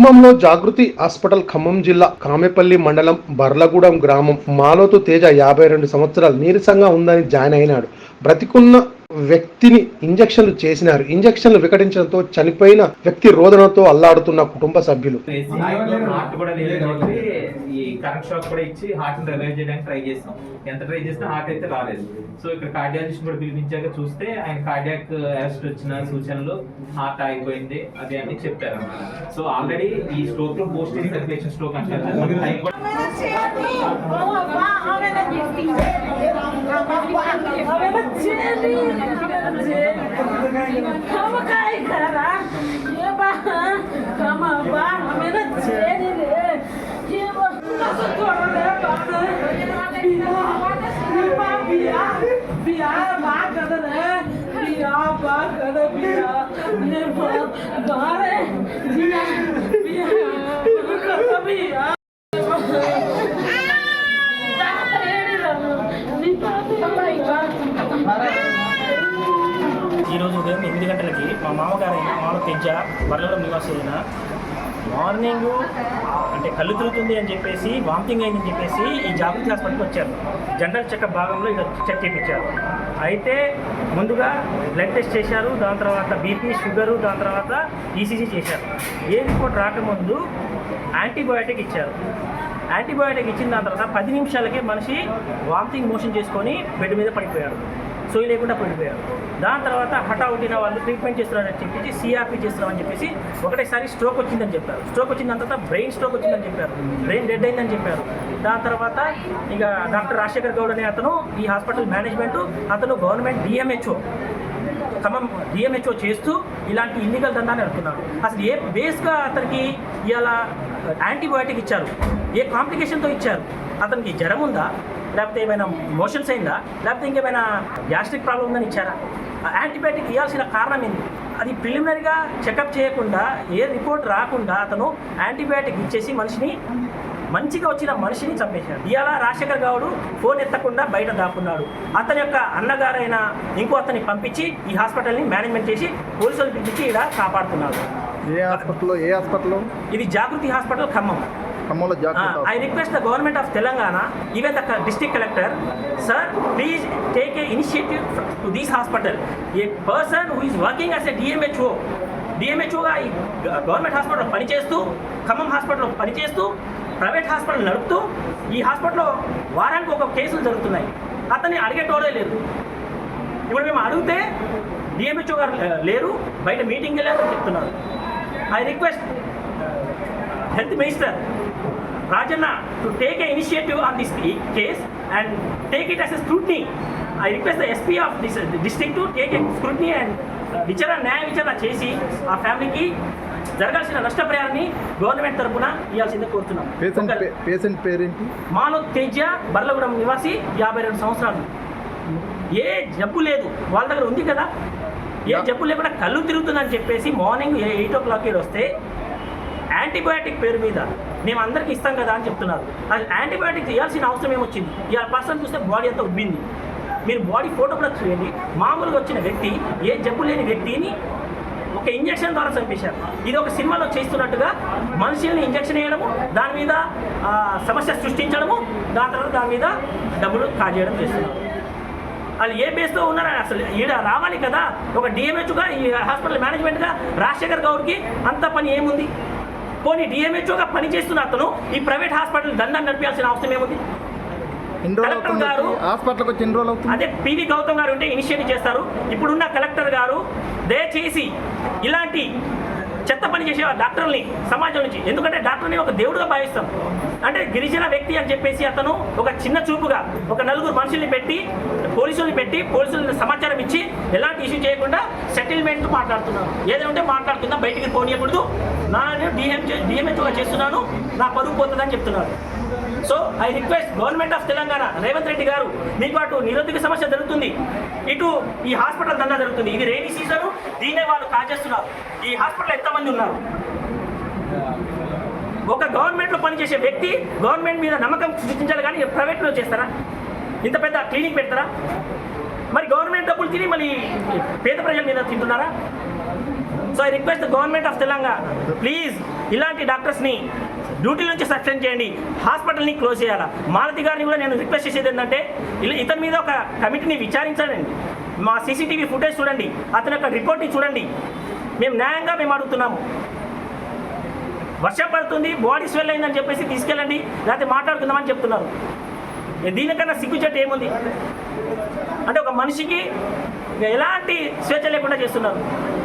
ఖమ్మంలో జాగృతి హాస్పిటల్ ఖమ్మం జిల్లా కామెపల్లి మండలం బర్లగూడెం గ్రామం మాలోతు తేజ 52 సంవత్సరాలు నీరసంగా ఉందని జాయిన్ అయినాడు. బ్రతికున్న వ్యక్తిని ఇంజెక్షన్లు చేసినారు. ఇంజెక్షన్లు వికటించడంతో చనిపోయిన వ్యక్తి రోదనతో అల్లాడుతున్న కుటుంబ సభ్యులు. కరెంట్ షాక్ కూడా ఇచ్చి హార్ట్ ని రివైవ్ చేయడానికి ట్రై చేస్తాం. ఎంత ట్రై చేసినా హార్ట్ అయితే రాలేదు. సో ఇక్కడ కార్డియాలజిస్ట్ కూడా పిలిపించాక చూస్తే ఆయన కార్డియాక్ అరెస్ట్ వచ్చిన సూచనలు హార్ట్ ఆగిపోయింది అది అని చెప్పారు. సో ఆల్రెడీ ఈ స్ట్రోక్ లో పోస్ట్ సర్క్యులేషన్ స్ట్రోక్ అంటారు. ఈరోజు ఉదయం 8 గంటలకి మా మామగారైన మాలో తేజ బర్లగూడెం నివాసి అయిన మార్నింగ్ అంటే కళ్ళు తిరుగుతుంది అని చెప్పేసి వామిటింగ్ అయిందని చెప్పేసి ఈ జాగృతి హాస్పిటల్కి వచ్చారు. జనరల్ చెకప్ భాగంలో ఇలా చెక్ చేయించారు. అయితే ముందుగా బ్లడ్ టెస్ట్ చేశారు, దాని తర్వాత బీపీ షుగరు, దాని తర్వాత ఈసీజీ చేశారు. ఏ రిపోర్ట్ రాకముందు యాంటీబయాటిక్ ఇచ్చారు. యాంటీబయాటిక్ ఇచ్చిన దాని తర్వాత 10 నిమిషాలకే మనిషి వామిటింగ్ మోషన్ చేసుకొని బెడ్ మీద పడిపోయాడు. సోయి లేకుండా పడిపోయారు. దాని తర్వాత హఠావుటిన వాళ్ళు ట్రీట్మెంట్ చేస్తున్నారని చెప్పేసి సిఆర్పి చేస్తున్నామని చెప్పేసి ఒకటేసారి స్ట్రోక్ వచ్చిందని చెప్పారు. స్ట్రోక్ వచ్చిన తర్వాత బ్రెయిన్ స్ట్రోక్ వచ్చిందని చెప్పారు. బ్రెయిన్ డెడ్ అయిందని చెప్పారు. దాని తర్వాత ఇక డాక్టర్ రాజశేఖర్ గౌడ్ అనే అతను ఈ హాస్పిటల్ మేనేజ్మెంట్ అతను గవర్నమెంట్ ఖమ్మం డిఎంహెచ్ఓ చేస్తూ ఇలాంటి ఇల్లీగల్ దందాన్ని నడుపుతున్నాడు. అసలు ఏ బేస్గా అతనికి ఇవాళ యాంటీబయాటిక్ ఇచ్చారు? ఏ కాంప్లికేషన్తో ఇచ్చారు? అతనికి జ్వరం ఉందా, లేకపోతే ఏమైనా మోషన్స్ అయిందా, లేకపోతే ఇంకేమైనా గ్యాస్ట్రిక్ ప్రాబ్లం ఉందని ఇచ్చారా? యాంటీబయాటిక్ ఇవ్వాల్సిన కారణం ఏంటి? అది ప్రిలిమినరీగా చెకప్ చేయకుండా ఏ రిపోర్ట్ రాకుండా అతను యాంటీబయాటిక్ ఇచ్చేసి మంచిగా వచ్చిన మనిషిని చంపేశాడు. ఇవాళ రాజశేఖర్ గౌడ్ ఫోన్ ఎత్తకుండా బయట దాక్కున్నాడు. అతని యొక్క అన్నగారైన ఇంకో అతన్ని పంపించి ఈ హాస్పిటల్ని మేనేజ్మెంట్ చేసి పోలీసులు పిలిపించి ఇక్కడ కాపాడుతున్నాడు. ఏ హాస్పిటల్? ఇది Jagruti hospital Khammam. I request the government of Telangana, even the district collector, sir, please take an initiative to this hospital. A person who is working as a DMHO గా ఈ గవర్నమెంట్ హాస్పిటల్ పనిచేస్తూ, ఖమ్మం హాస్పిటల్లో పనిచేస్తూ, ప్రైవేట్ హాస్పిటల్ నడుపుతూ, ఈ హాస్పిటల్లో వారానికి ఒక కేసులు జరుగుతున్నాయి. అతన్ని అడిగేటోడే లేదు. ఇప్పుడు మేము అడిగితే డిఎంహెచ్ఓ గారు లేరు, బయట మీటింగ్ వెళ్ళారని చెప్తున్నారు. I request health minister Rajanna to take an initiative on this case and take it as a scrutiny. I request the SP of this district to take a scrutiny and న్యాయ విచారణ చేసి ఆ ఫ్యామిలీకి జరగాల్సిన నష్టపరిహారాన్ని government తరఫున ఇవ్వాల్సిందే కోరుతున్నాం. పేషెంట్ పేరేంటి? మాలో తేజ, బర్లగూడెం నివాసి, 52 సంవత్సరాలు. ఏ జబ్బు లేదు, వాళ్ళ దగ్గర ఉంది కదా. ఏ జబ్బు లేకుండా కళ్ళు తిరుగుతుందని చెప్పేసి మార్నింగ్ 8 o'clock వస్తే యాంటీబయాటిక్ పేరు మీద మేము అందరికీ ఇస్తాం కదా అని చెప్తున్నారు. అది యాంటీబయాటిక్ ఇవ్వాల్సిన అవసరం ఏమొచ్చింది? ఇవాళ పర్సన్ చూస్తే బాడీ అంతా ఉబ్బింది. మీరు బాడీ ఫోటో కూడా చూడండి. మామూలుగా వచ్చిన వ్యక్తి, ఏ జబ్బు లేని వ్యక్తిని ఒక ఇంజక్షన్ ద్వారా చంపేశారు. ఇది ఒక సినిమాలో చేస్తున్నట్టుగా మనుషుల్ని ఇంజక్షన్ వేయడము, దాని మీద సమస్య సృష్టించడము, దాని తర్వాత దాని మీద డబ్బులు కాజేయడం చేస్తున్నారు. వాళ్ళు ఏ బేస్తో ఉన్నారో అసలు ఈడ రావాలి కదా. ఒక డిఎంహెచ్గా ఈ హాస్పిటల్ మేనేజ్మెంట్గా రాజశేఖర్ గౌడ్కి అంత పని ఏముంది? పోనీ డిఎంహెచ్ఓగా పనిచేస్తున్న అతను ఈ ప్రైవేట్ హాస్పిటల్ దండాన్ని నడిపించాల్సిన అవసరం ఏముంది? కలెక్టర్ గారు హాస్పిటల్కి వచ్చి 2 రోజులు అవుతుంది. అదే పివి గౌతమ్ గారు ఉంటే ఇనిషియేటివ్ చేస్తారు. ఇప్పుడున్న కలెక్టర్ గారు దయచేసి ఇలాంటి చెత్త పని చేసే డాక్టర్ని సమాజం నుంచి, ఎందుకంటే డాక్టర్ని ఒక దేవుడుగా భావిస్తాం. అంటే గిరిజన వ్యక్తి అని చెప్పేసి అతను ఒక చిన్న చూపుగా ఒక 4 మనుషుల్ని పెట్టి పోలీసులు సమాచారం ఇచ్చి ఎలాంటి ఇష్యూ చేయకుండా సెటిల్మెంట్ మాట్లాడుతున్నారు. ఏదంటే మాట్లాడుతున్నా బయటికి పోనీయకూడదు, నేను డిఎంహెచ్ఓగా చేస్తున్నాను, నా పరుగు పోతుందని చెప్తున్నారు. So I request government of Telangana, Revanth Reddy గారు, మీకు అటు నిరుద్యోగ సమస్య జరుగుతుంది, ఇటు ఈ హాస్పిటల్ దందా జరుగుతుంది. ఇది రైనీ సీజన్, దీనే వాళ్ళు కాజేస్తున్నారు. ఈ హాస్పిటల్ ఎంతమంది ఉన్నారు? ఒక గవర్నమెంట్లో పనిచేసే వ్యక్తి గవర్నమెంట్ మీద నమ్మకం సృష్టించాలి, కానీ ప్రైవేట్లో చేస్తారా? ఇంత పెద్ద క్లినిక్ పెడతారా? మరి గవర్నమెంట్ డబ్బులు తిని మళ్ళీ పేద ప్రజల మీద తింటున్నారా? So I request the government of Telangana, please ఇలాంటి డాక్టర్స్ని డ్యూటీ నుంచి సస్పెండ్ చేయండి, హాస్పిటల్ని క్లోజ్ చేయాలా. మాలతి గారిని కూడా నేను రిక్వెస్ట్ చేసేది ఏంటంటే ఇతని మీద ఒక కమిటీని విచారించండి, మా సీసీటీవీ ఫుటేజ్ చూడండి, అతని యొక్క రిపోర్ట్ని చూడండి. మేము న్యాయంగా మేము అడుగుతున్నాము. వర్షం పడుతుంది, బాడీ స్వెల్ అయిందని చెప్పేసి తీసుకెళ్ళండి, లేకపోతే మాట్లాడుకుందామని చెప్తున్నారు. దీనికన్నా సిగ్గుచేటు ఏముంది? అంటే ఒక మనిషికి ఎలాంటి స్వేచ్ఛ లేకుండా చేస్తున్నారు.